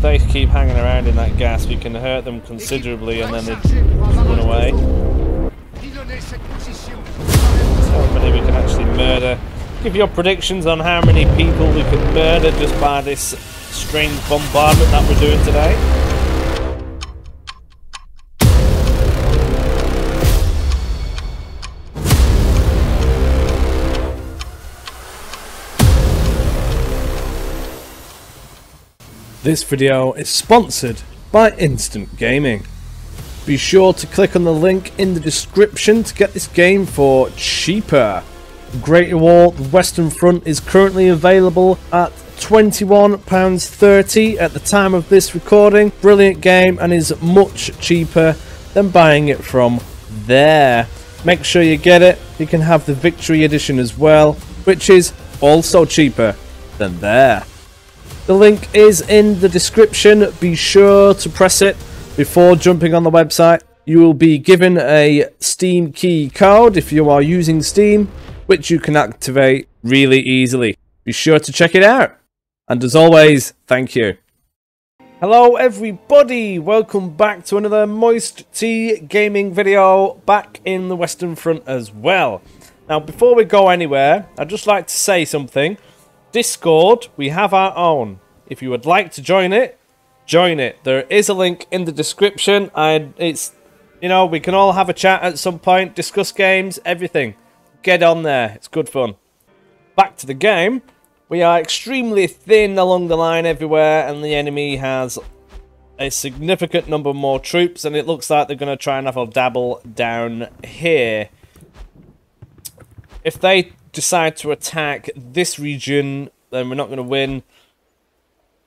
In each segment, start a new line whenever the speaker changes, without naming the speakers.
they keep hanging around in that gas, we can hurt them considerably and then they run away. How many we can actually murder. Give your predictions on how many people we can murder just by this strange bombardment that we're doing today. This video is sponsored by Instant Gaming. Be sure to click on the link in the description to get this game for cheaper. Greater Wall, the Western Front is currently available at £21.30 at the time of this recording. Brilliant game and is much cheaper than buying it from there. Make sure you get it. You can have the Victory Edition as well, which is also cheaper than there. The link is in the description. Be sure to press it before jumping on the website. You will be given a Steam key code if you are using Steam, which you can activate really easily. Be sure to check it out. And as always, thank you. Hello everybody, welcome back to another MoisTea gaming video back in the Western Front as well. Now before we go anywhere, I'd just like to say something. Discord, we have our own. If you would like to join it, join it. There is a link in the description, and it's, you know, we can all have a chat at some point, discuss games, everything. Get on there, it's good fun. Back to the game. We are extremely thin along the line everywhere, and the enemy has a significant number more troops, and it looks like they're going to try and have a dabble down here. If they decide to attack this region, then we're not going to win.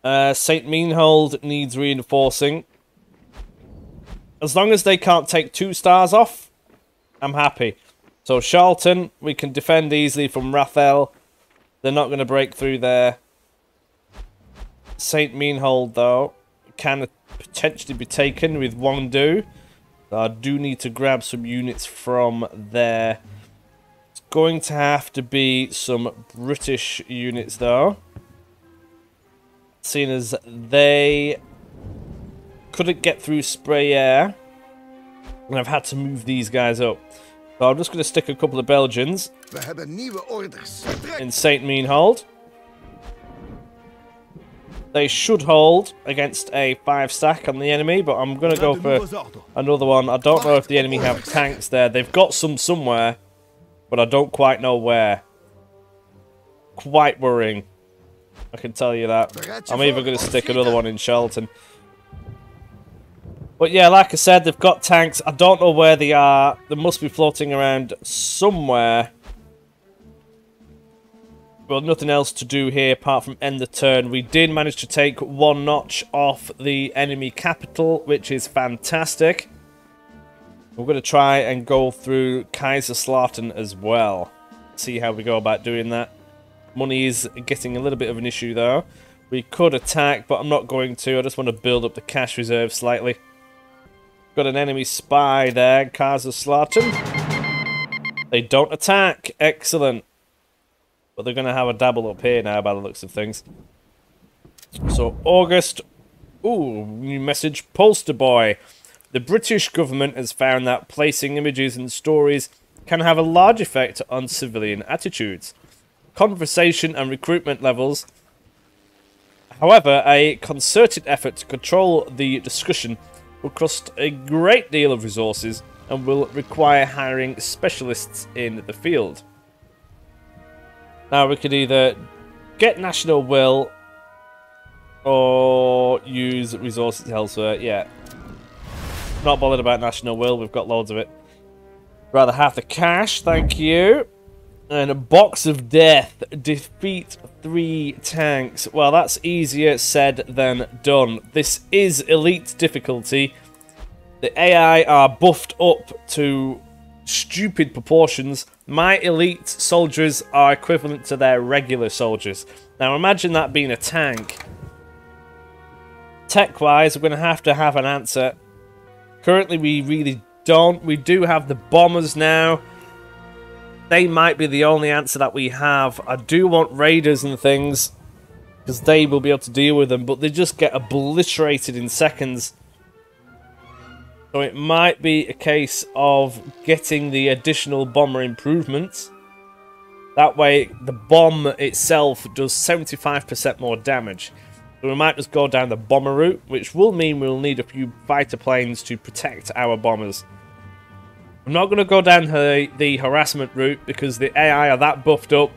St. Meanhold needs reinforcing. As long as they can't take 2 stars off, I'm happy. So Charlton, we can defend easily from Rathel. They're not going to break through there. St. Meanhold, though, can potentially be taken with one do. So I do need to grab some units from there. Going to have to be some British units though, seeing as they couldn't get through Spray Air and I've had to move these guys up. So I'm just going to stick a couple of Belgians in St. Meanhold. They should hold against a 5-stack on the enemy, but I'm going to go for another one. I don't know if the enemy have tanks there. They've got some somewhere, but I don't quite know where. Quite worrying, I can tell you that. I'm even going to stick another one in Charlton. But yeah, like I said, they've got tanks. I don't know where they are. They must be floating around somewhere. Well, nothing else to do here apart from end the turn. We did manage to take 1 notch off the enemy capital, which is fantastic. We're going to try and go through Kaiserslautern as well. See how we go about doing that. Money is getting a little bit of an issue though. We could attack, but I'm not going to. I just want to build up the cash reserve slightly. Got an enemy spy there, Kaiserslautern. They don't attack. Excellent. But they're going to have a dabble up here now by the looks of things. So, August. Ooh, new message. Poster boy. The British government has found that placing images and stories can have a large effect on civilian attitudes, conversation and recruitment levels. However, a concerted effort to control the discussion will cost a great deal of resources and will require hiring specialists in the field. Now we could either get national will or use resources elsewhere. Yeah. Not bothered about national will, we've got loads of it. Rather have the cash, thank you. And a box of death. Defeat 3 tanks. Well, that's easier said than done. This is elite difficulty. The AI are buffed up to stupid proportions. My elite soldiers are equivalent to their regular soldiers. Now imagine that being a tank. Tech-wise, we're going to have an answer. Currently, we really don't. We do have the bombers now. They might be the only answer that we have. I do want raiders and things. because they will be able to deal with them, but they just get obliterated in seconds. So it might be a case of getting the additional bomber improvements. That way, the bomb itself does 75% more damage. So we might just go down the bomber route, which will mean we'll need a few fighter planes to protect our bombers. I'm not going to go down the harassment route because the AI are that buffed up.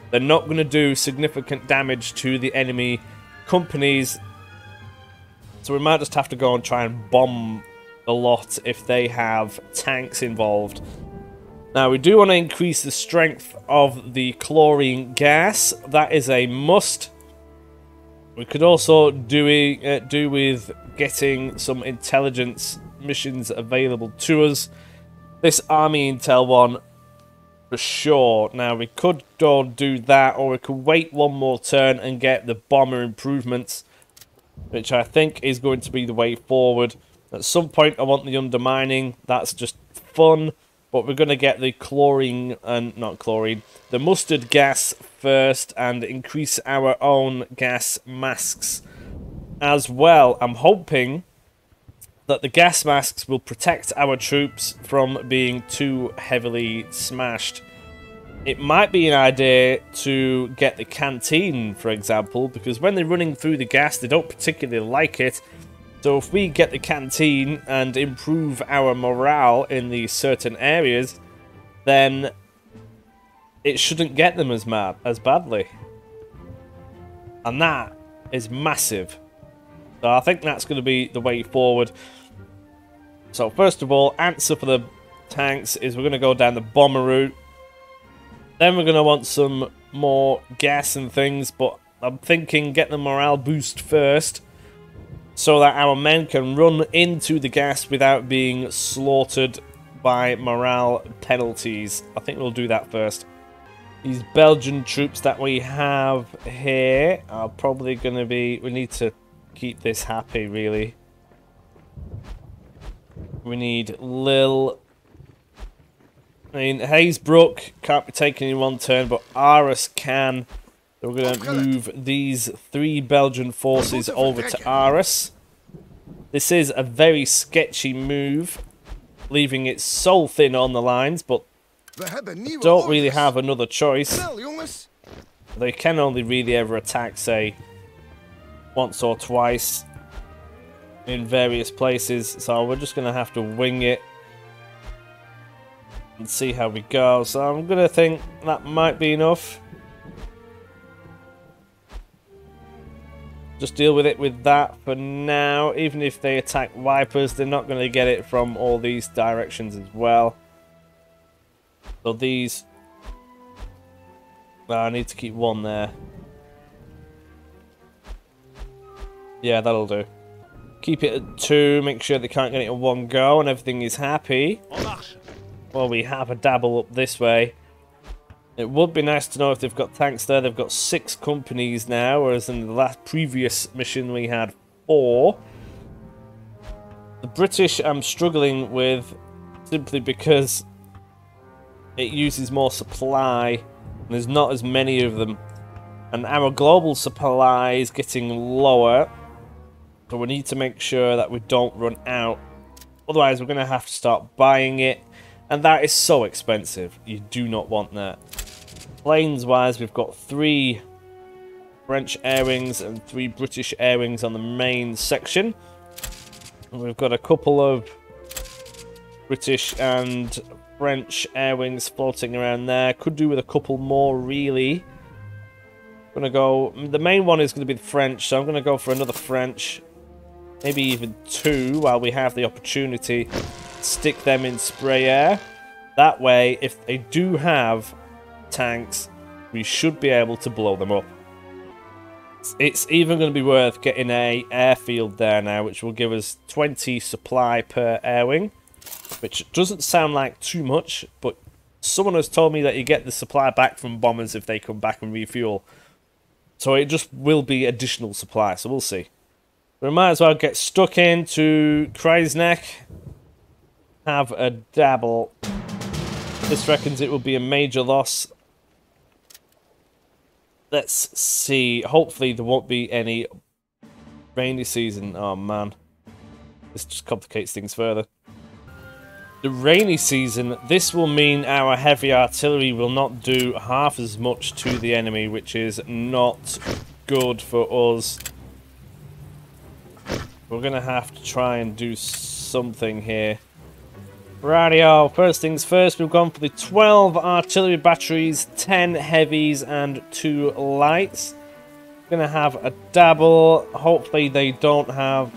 They're not going to do significant damage to the enemy companies. So we might just have to go and try and bomb a lot if they have tanks involved. Now, we do want to increase the strength of the chlorine gas. That is a must. We could also do with getting some intelligence missions available to us. This army intel one, for sure. Now, we could go do that, or we could wait one more turn and get the bomber improvements, which I think is going to be the way forward. At some point, I want the undermining. That's just fun. But we're going to get the chlorine, and not chlorine, the mustard gas first, and increase our own gas masks as well. I'm hoping that the gas masks will protect our troops from being too heavily smashed. It might be an idea to get the canteen, for example, because when they're running through the gas, they don't particularly like it. So if we get the canteen and improve our morale in these certain areas, then it shouldn't get them as badly. And that is massive. So I think that's going to be the way forward. So first of all, answer for the tanks is we're going to go down the bomber route. Then we're going to want some more gas and things, but I'm thinking get the morale boost first, so that our men can run into the gas without being slaughtered by morale penalties. I think we'll do that first. These Belgian troops that we have here are probably going to be... We need to keep this happy, really. We need Lille. I mean, Hazebrook can't be taken in one turn, but Arras can. So we're going to move these 3 Belgian forces over to Arras. This is a very sketchy move, leaving it so thin on the lines, but don't really have another choice. They can only really ever attack, say, once or twice in various places, so we're just going to have to wing it and see how we go. So I'm going to think that might be enough. Just deal with it with that for now. Even if they attack Wipers, they're not going to get it from all these directions as well. So these... I need to keep one there. Yeah, that'll do. Keep it at 2, make sure they can't get it in one go, and everything is happy. Well, we have a dabble up this way. It would be nice to know if they've got tanks there. They've got 6 companies now, whereas in the previous mission we had 4. The British I'm struggling with simply because it uses more supply, and there's not as many of them. And our global supply is getting lower, so we need to make sure that we don't run out. Otherwise, we're going to have to start buying it, and that is so expensive. You do not want that. Planes-wise, we've got 3 French air wings and 3 British air wings on the main section. And we've got a couple of British and French air wings floating around there. Could do with a couple more, really. I'm gonna go... The main one is going to be the French, so I'm going to go for another French. Maybe even 2 while we have the opportunity. Stick them in spray air. That way, if they do have tanks, we should be able to blow them up. It's even going to be worth getting a airfield there now, which will give us 20 supply per air wing, which doesn't sound like too much, but someone has told me that you get the supply back from bombers if they come back and refuel. So it just will be additional supply, so we'll see. We might as well get stuck into Kreisneck. Have a dabble. This reckons it will be a major loss. Let's see. Hopefully there won't be any rainy season. Oh man. This just complicates things further. The rainy season, this will mean our heavy artillery will not do half as much to the enemy, which is not good for us. We're going to have to try and do something here. Rightio, first things first, we've gone for the 12 artillery batteries, 10 heavies and 2 lights. Gonna have a dabble. Hopefully they don't have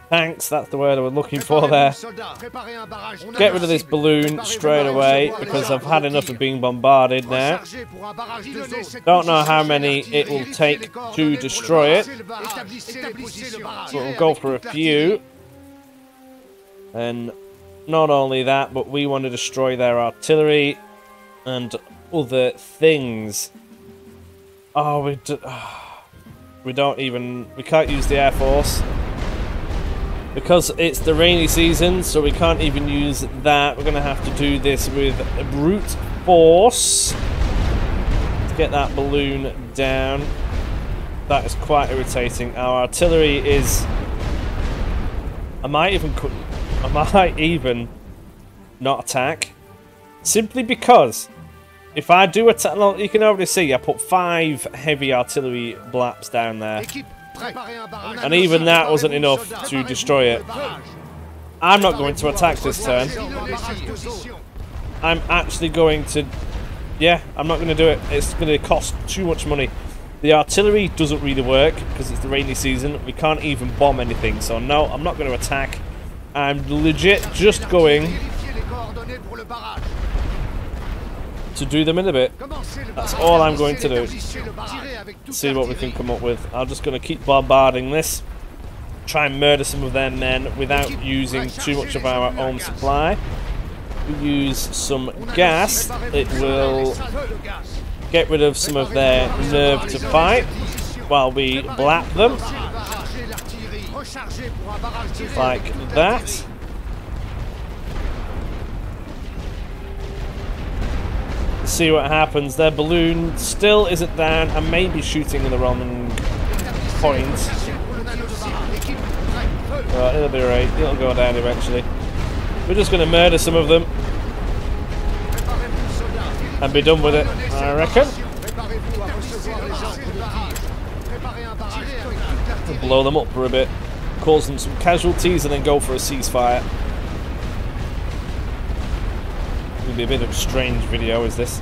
tanks, that's the word I was looking for there. Get rid of this balloon straight away because I've had enough of being bombarded now. Don't know how many it will take to destroy it, but we'll go for a few. And not only that, but we want to destroy their artillery and other things. Oh, we can't use the Air Force because it's the rainy season, so we can't even use that. We're gonna have to do this with brute force to get that balloon down. That is quite irritating. Our artillery is... I might even not attack, simply because if I do attack, you can already see I put 5 heavy artillery blaps down there, and even that wasn't enough to destroy it. I'm not going to attack this turn. I'm actually going to... Yeah, I'm not going to do it. It's going to cost too much money. The artillery doesn't really work because it's the rainy season. We can't even bomb anything, so no, I'm not going to attack. I'm legit just going to do them in a bit. That's all I'm going to do. See what we can come up with. I'm just going to keep bombarding this. Try and murder some of their men without using too much of our own supply. We use some gas. It will get rid of some of their nerve to fight while we blap them. Like that. See what happens. Their balloon still isn't down. I may be shooting in the wrong point. Right, it'll be right. It'll go down eventually. We're just going to murder some of them and be done with it, I reckon. We'll blow them up for a bit, cause them some casualties, and then go for a ceasefire. It'll be a bit of a strange video, is this?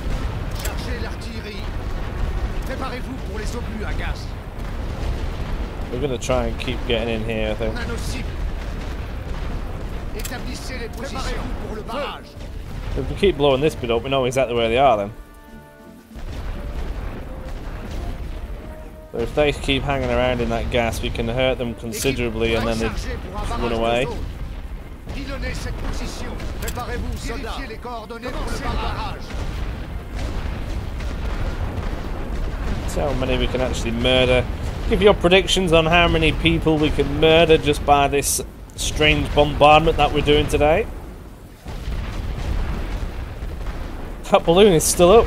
We're going to try and keep getting in here, I think. If we keep blowing this bit up, we know exactly where they are then. So if they keep hanging around in that gas, we can hurt them considerably and then they run away. See how many we can actually murder. Give your predictions on how many people we can murder just by this strange bombardment that we're doing today. That balloon is still up.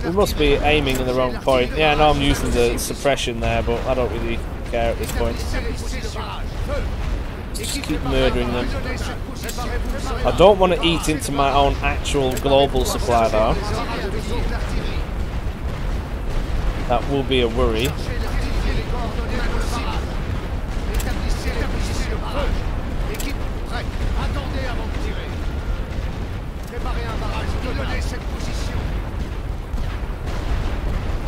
We must be aiming in the wrong point. Yeah, I know I'm using the suppression there, but I don't really care at this point. Just keep murdering them. I don't want to eat into my own actual global supply though. That will be a worry.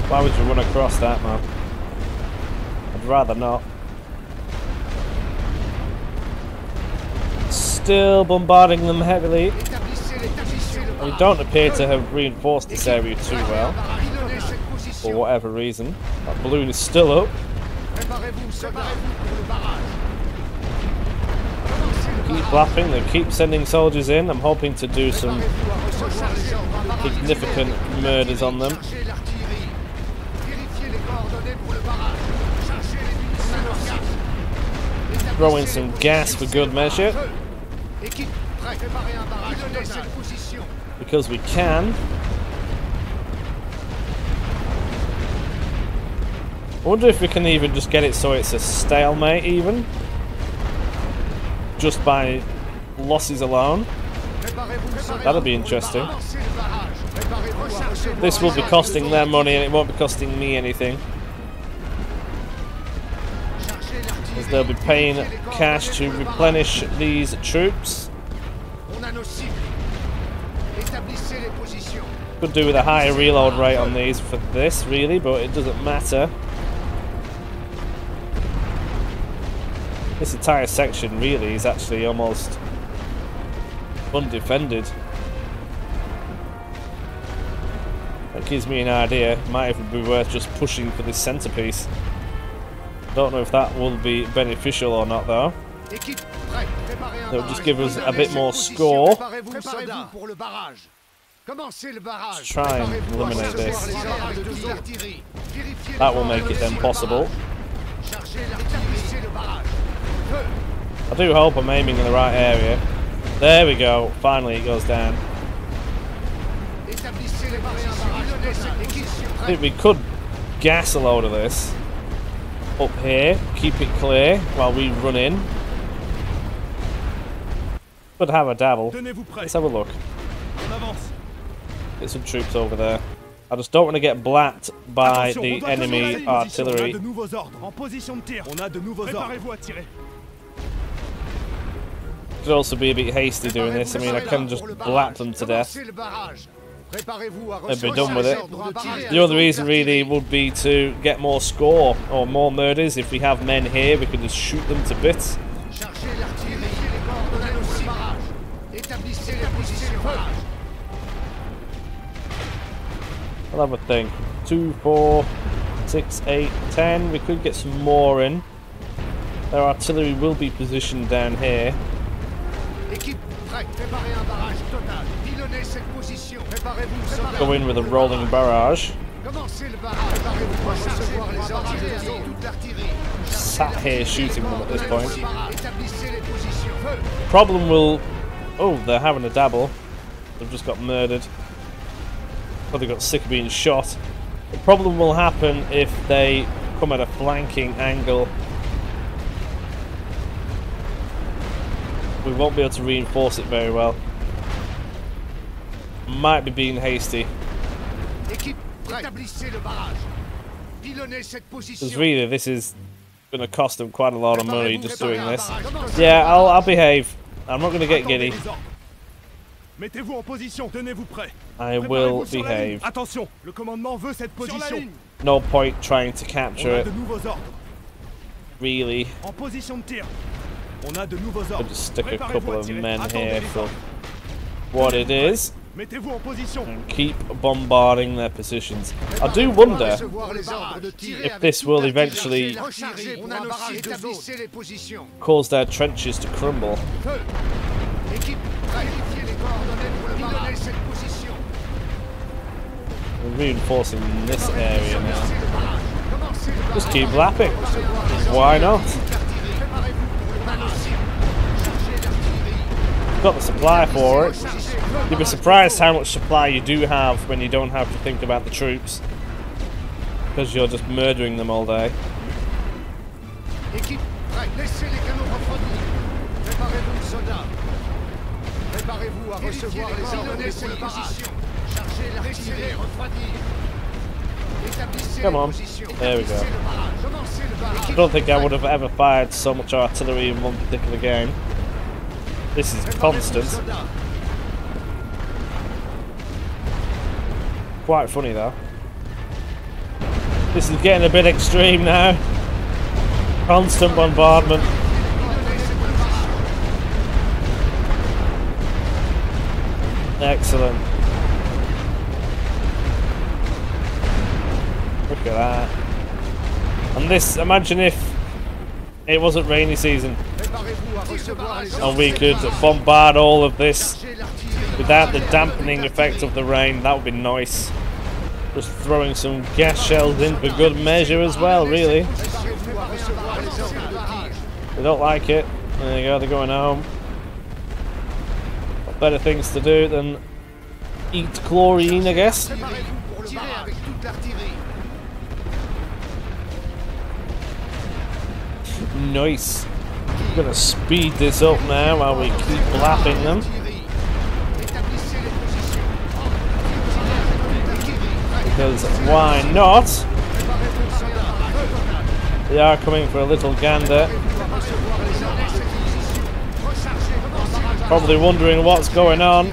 Why would you run across that, man? I'd rather not. Still bombarding them heavily. We don't appear to have reinforced this area too well, for whatever reason. That balloon is still up. Keep blapping, they keep sending soldiers in. I'm hoping to do some significant murders on them. Throw in some gas for good measure. because we can. I wonder if we can even just get it so it's a stalemate even. Just by losses alone. That'll be interesting. This will be costing them money and it won't be costing me anything. As they'll be paying cash to replenish these troops. Could do with a higher reload rate on these for this really, but it doesn't matter. This entire section really is actually almost undefended. That gives me an idea. Might even be worth just pushing for this centerpiece. Don't know if that will be beneficial or not though. It'll just give us a bit more score. Let's try and eliminate this. That will make it then possible. I do hope I'm aiming in the right area. There we go. Finally it goes down. I think we could gas a load of this up here, keep it clear while we run in. Could have a dabble. Let's have a look. Get some troops over there. I just don't want to get blacked by the enemy artillery. Could also be a bit hasty doing this. I mean, I can just black them to death and be done with it. The other reason really would be to get more score or more murders. If we have men here, we can just shoot them to bits. I'll have a think. 2, 4, 6, 8, 10. We could get some more in. Their artillery will be positioned down here. Go in with a rolling barrage. Sat here shooting them at this point. Problem will... Oh, they're having a dabble. They've just got murdered. Probably got sick of being shot. The problem will happen if they come at a flanking angle. We won't be able to reinforce it very well. Might be being hasty. Because really, this is going to cost them quite a lot of money just doing this. Yeah, I'll behave. I'm not going to get giddy. I will behave. No point trying to capture it. Really. I'll just stick a couple of men here for what it is and keep bombarding their positions. I do wonder if this will eventually cause their trenches to crumble. We're reinforcing this area now. Just keep lapping. Why not? Got the supply for it. You'd be surprised how much supply you do have when you don't have to think about the troops, because you're just murdering them all day. Come on. There we go. I don't think I would have ever fired so much artillery in one particular game. This is constant. Quite funny though. This is getting a bit extreme now. Constant bombardment. Excellent. Look at that. And this, imagine if it wasn't rainy season and we could bombard all of this without the dampening effect of the rain. That would be nice. Just throwing some gas shells in for good measure as well, really. They don't like it. There you go, they're going home. Got better things to do than eat chlorine, I guess. Nice. I'm gonna speed this up now while we keep lapping them. Because why not? They are coming for a little gander. Probably wondering what's going on.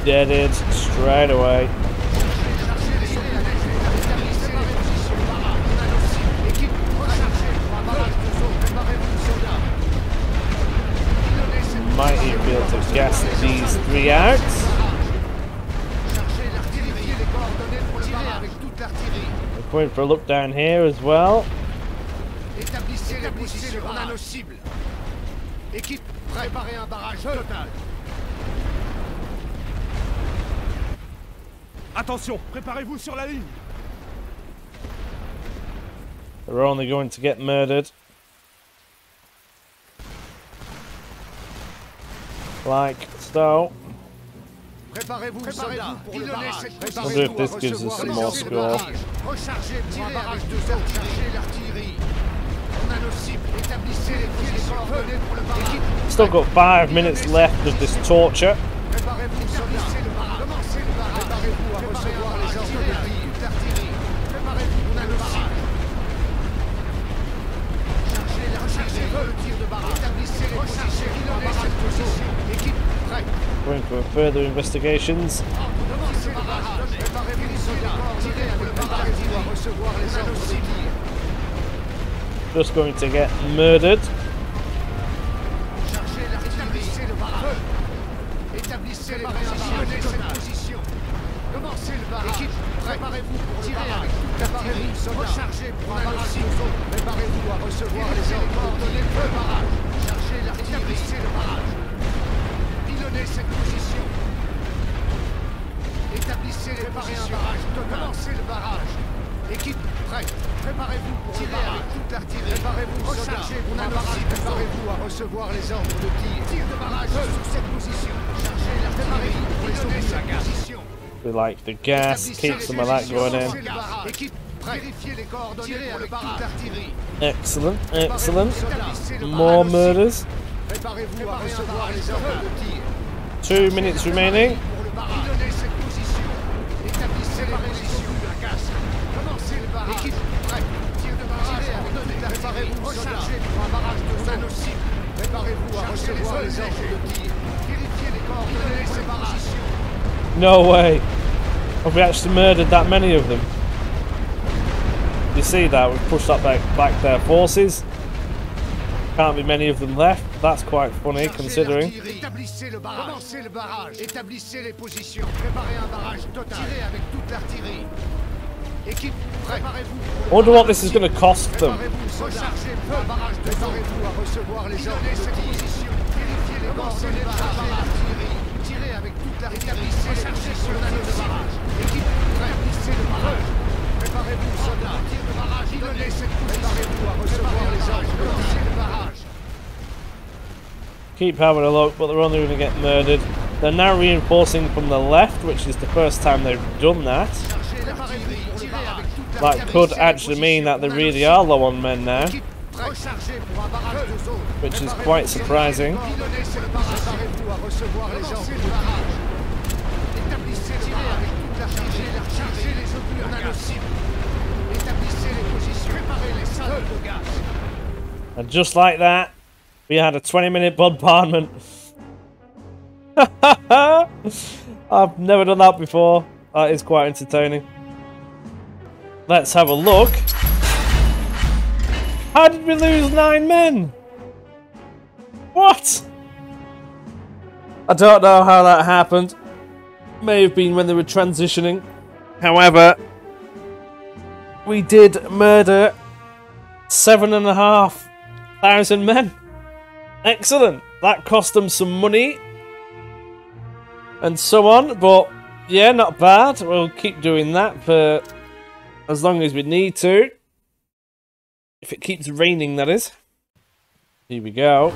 Deaded straight away. Might even be able to gas these three out. We're going for a look down here as well.
Attention, préparez-vous sur la ligne.
They're only going to get murdered. Like so. I wonder if this gives us some more score. Still got 5 minutes left of this torture. Going for further investigations. Just going to get murdered.
Cette position. Établissez les positions. Commencez le barrage. Équipe prête. Préparez-vous pour le barrage. Toute l'artillerie. Préparez-vous. Rechargez pour un barrage. Préparez-vous à recevoir les ordres de tir. Tir de barrage sur cette position. Chargez l'artillerie. Prenez cette position.
We like the gas. Keep some of that going in.
Équipe prête. Vérifiez les coordonnées pour le barrage.
Excellent. Excellent. More murders.
Préparez-vous à recevoir les ordres de tir.
2 minutes remaining. No way. Have we actually murdered that many of them? You see that? We've pushed up back their forces. Can't be many of them left. That's quite funny considering.
Établissez le barrage. Commencez le barrage. Établissez les positions. Préparez un barrage total. Tirez avec toute l'artillerie. Équipe, préparez-vous.
I wonder what this is going to cost them.
Préparez-vous. Rechargez le barrage. Préparez-vous à recevoir les ordres de tir. Vérifiez les coordonnées de barrage. Tirez avec toute l'artillerie. Rechargez sur le barrage. Équipe, établissez le barrage. Préparez-vous, soldats. Tir de barrage. Pilonnez cette position. Préparez-vous à recevoir les ordres de tir. Le barrage.
Keep having a look, but they're only going to get murdered. They're now reinforcing from the left, which is the first time they've done that. That could actually mean that they really are low on men now, which is quite surprising. And just like that, we had a 20-minute bombardment. I've never done that before. That is quite entertaining. Let's have a look. How did we lose 9 men? What? I don't know how that happened. May have been when they were transitioning. However, we did murder 7,500 men. Excellent. That cost them some money. and so on. But yeah, not bad. We'll keep doing that for as long as we need to. If it keeps raining, that is. Here we go.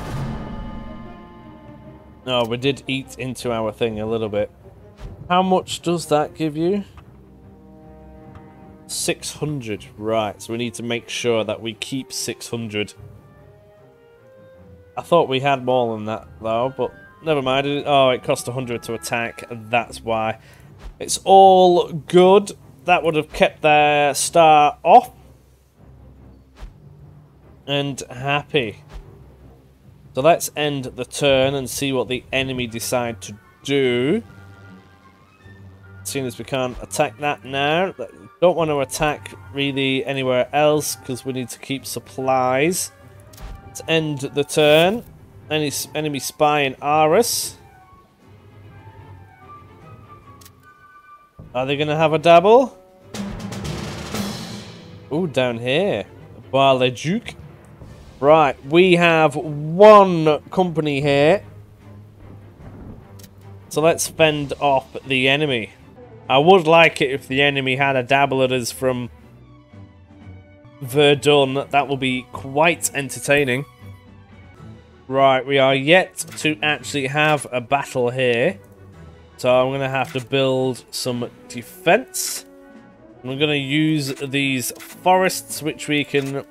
Oh, we did eat into our thing a little bit. How much does that give you? 600. Right, so we need to make sure that we keep 600. I thought we had more than that, though, but never mind. Oh, it cost 100 to attack. That's why. It's all good. That would have kept their star off. And happy. So let's end the turn and see what the enemy decide to do. Seeing as we can't attack that now. Don't want to attack really anywhere else because we need to keep supplies. Let's end the turn. Any enemy spy in Aris. Are they going to have a dabble? Ooh, down here. Bar Le Duc. Right, we have one company here. So let's fend off the enemy. I would like it if the enemy had a dabble at us from Verdun. That will be quite entertaining. Right, we are yet to actually have a battle here. So I'm going to have to build some defense. I'm going to use these forests, which we can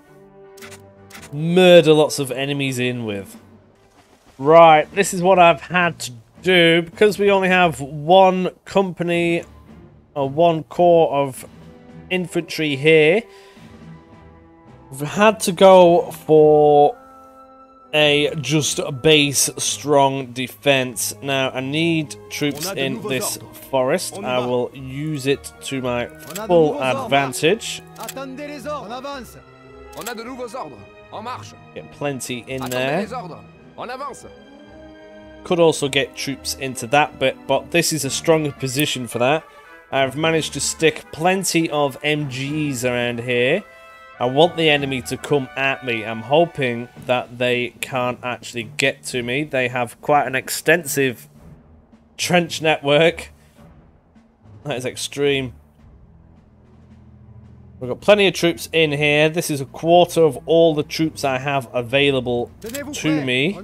murder lots of enemies in with. Right, this is what I've had to do. Because we only have one company, or one corps of infantry here, we've had to go for a just base strong defense. Now I need troops in this forest. I will use it to my full advantage. Get plenty in there. Could also get troops into that bit, but this is a stronger position for that. I've managed to stick plenty of MGs around here. I want the enemy to come at me. I'm hoping that they can't actually get to me. They have quite an extensive trench network. That is extreme. We've got plenty of troops in here. This is a quarter of all the troops I have available to me.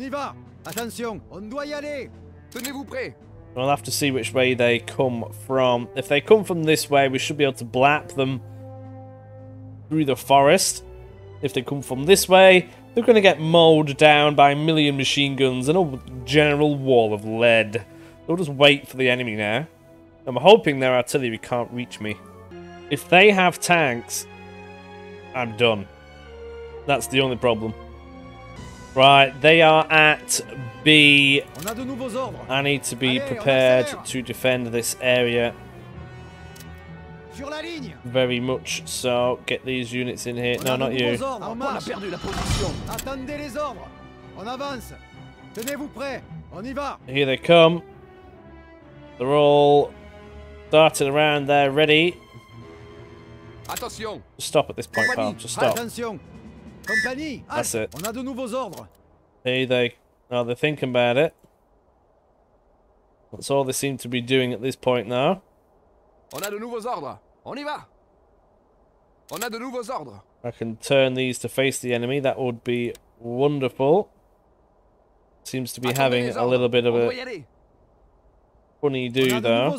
We'll have to see which way they come from. If they come from this way, we should be able to blap them through the forest. If they come from this way, they're going to get mowed down by a million machine guns and a general wall of lead. We'll just wait for the enemy now. I'm hoping their artillery can't reach me. If they have tanks, I'm done. That's the only problem. Right, they are at B. I need to be prepared to defend this area. Very much so. Get these units in here. No, not you. Here they come. They're all darting around there, ready. Stop at this point, pal. Just stop. That's it. Here they... Oh, they're thinking about it. That's all they seem to be doing at this point now. I can turn these to face the enemy. That would be wonderful. Seems to be having a little bit of a funny do though.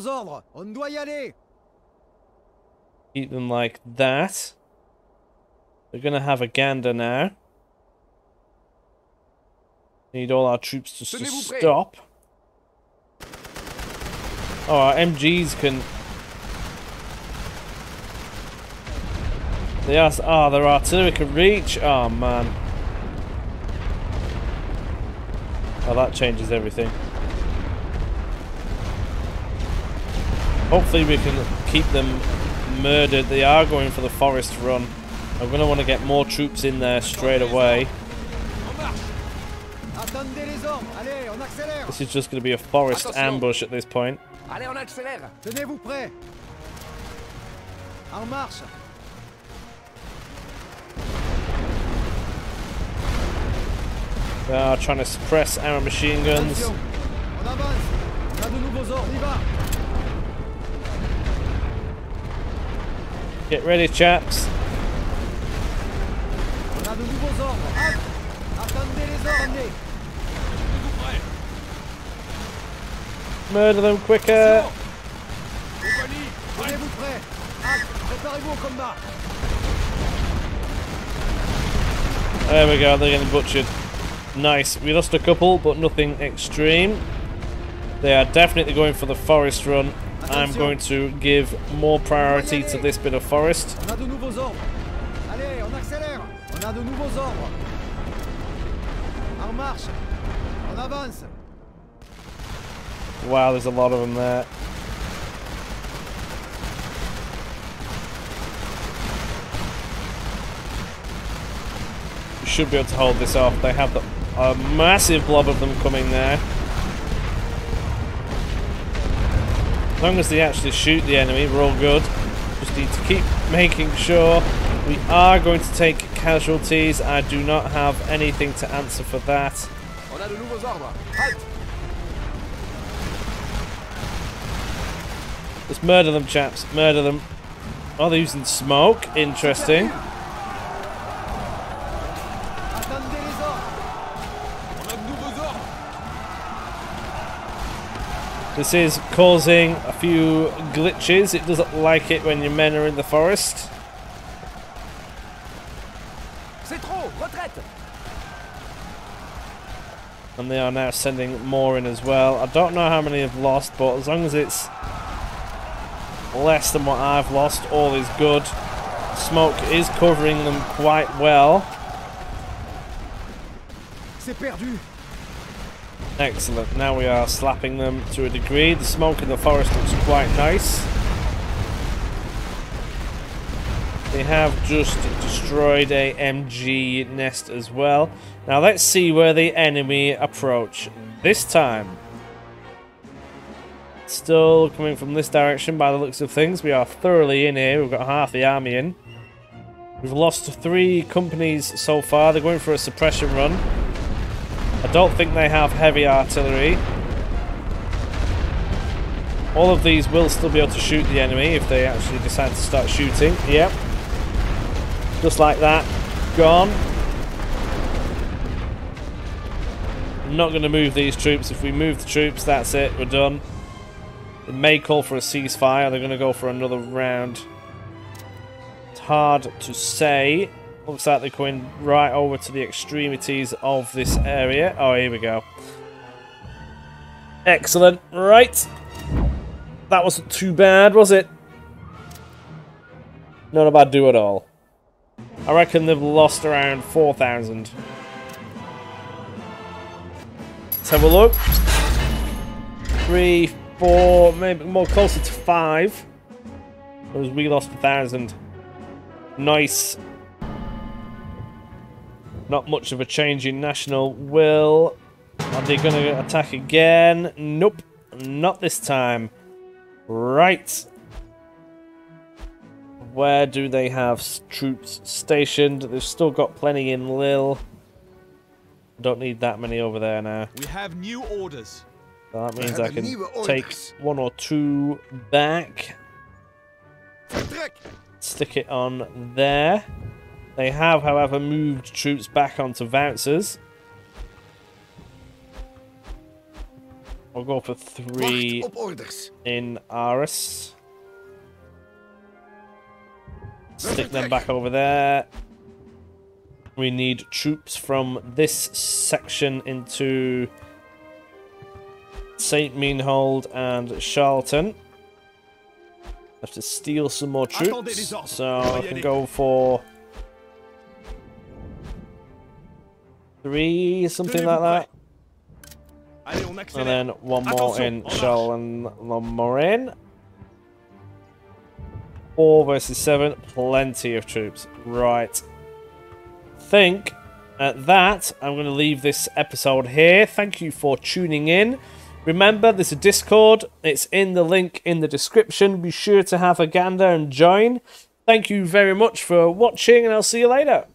Keep them like that. They're going to have a gander now. Need all our troops to stop. Oh, our MGs can... They are... Oh, their artillery can reach. Oh, man. Oh, that changes everything. Hopefully we can keep them murdered. They are going for the forest run. I'm going to want to get more troops in there straight away. This is just going to be a forest ambush at this point. They are trying to suppress our machine guns.
de nouveaux ordres, on y va.
Get ready, chaps.
On a de nouveaux ordres. Halte. Attendez les ordres.
Murder them quicker.
Tenez-vous prêts. Halte. Préparez-vous au combat.
There we go, they're getting butchered. Nice. We lost a couple, but nothing extreme. They are definitely going for the forest run. I'm going to give more priority to this bit of forest.
On a de nouveaux ordres. Allez, on accélère. On a de nouveaux ordres. En marche. On avance.
Wow, there's a lot of them there. We should be able to hold this off. They have a massive blob of them coming there. As long as they actually shoot the enemy, we're all good. Just need to keep making sure we are going to take casualties. I do not have anything to answer for that.
On a de nouveaux ordres. Halte.
Let's murder them, chaps. Murder them. Oh, they're using smoke. Interesting.
Attendez les ordres. On a de nouveaux ordres.
This is causing a few glitches. It doesn't like it when your men are in the forest.
C'est trop. Retraite.
And they are now sending more in as well. I don't know how many have lost, but as long as it's less than what I've lost, all is good. Smoke is covering them quite well.
C'est perdu.
Excellent. Now we are slapping them to a degree. The smoke in the forest looks quite nice. They have just destroyed a MG nest as well. Now let's see where the enemy approach this time. Still coming from this direction by the looks of things. We are thoroughly in here. We've got half the army in. We've lost 3 companies so far. They're going for a suppression run. I don't think they have heavy artillery. All of these will still be able to shoot the enemy if they actually decide to start shooting. Yep. Just like that. Gone. I'm not going to move these troops. If we move the troops, that's it. We're done. They may call for a ceasefire. They're going to go for another round. It's hard to say. Looks like they're going right over to the extremities of this area. Oh, here we go. Excellent. Right. That wasn't too bad, was it? Not a bad do at all. I reckon they've lost around 4,000. Let's have a look. 3, 4, maybe more closer to 5. Because we lost 1,000. Nice. Not much of a change in national will. Are they going to attack again? Nope. Not this time. Right. Where do they have troops stationed? They've still got plenty in Lille. Don't need that many over there now.
We have new orders.
So that means I can take 1 or 2 back. Stick it on there. They have, however, moved troops back onto Voutsers. I'll go for 3 in Aris. Stick them back over there. We need troops from this section into St. Menehould and Charlton. Have to steal some more troops, so I can go for 3, something like that. And then 1 more in Charles-en-Lorraine. 4 versus 7, plenty of troops. Right. Think at that, I'm going to leave this episode here. Thank you for tuning in. Remember, there's a Discord. It's in the link in the description. Be sure to have a gander and join. Thank you very much for watching, and I'll see you later.